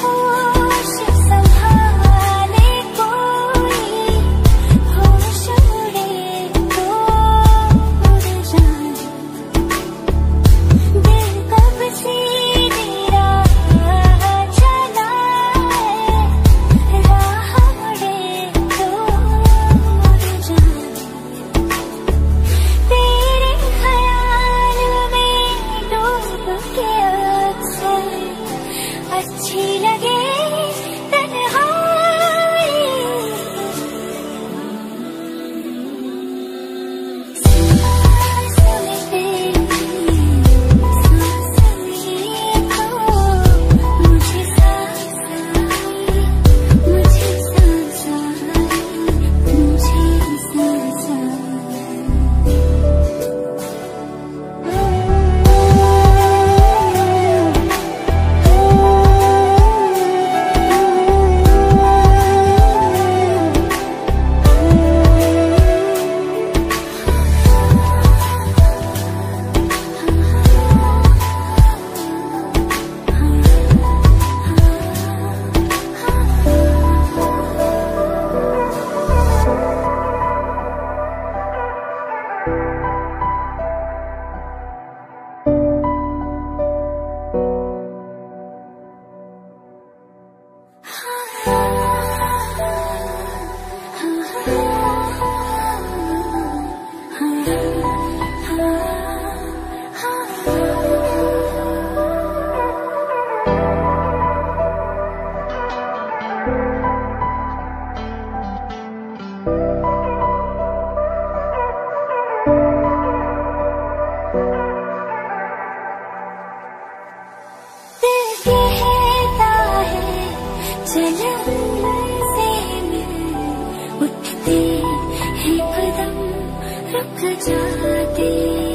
होश संभाले कोई, होश उड़े तो उड़ जाए। दिल कब से मेरा चला है, राह मुड़े तो उड़ जाए। तेरे ख्याल में डूब के अक्सर अच्छी लगे तन्हाई। सांस में तेरी सांस में खो, मुझे सांस आई, मुझे सांस आई, मुझे सांस कहता है जलन से मिल, उठते हैं कदम रुक जाते।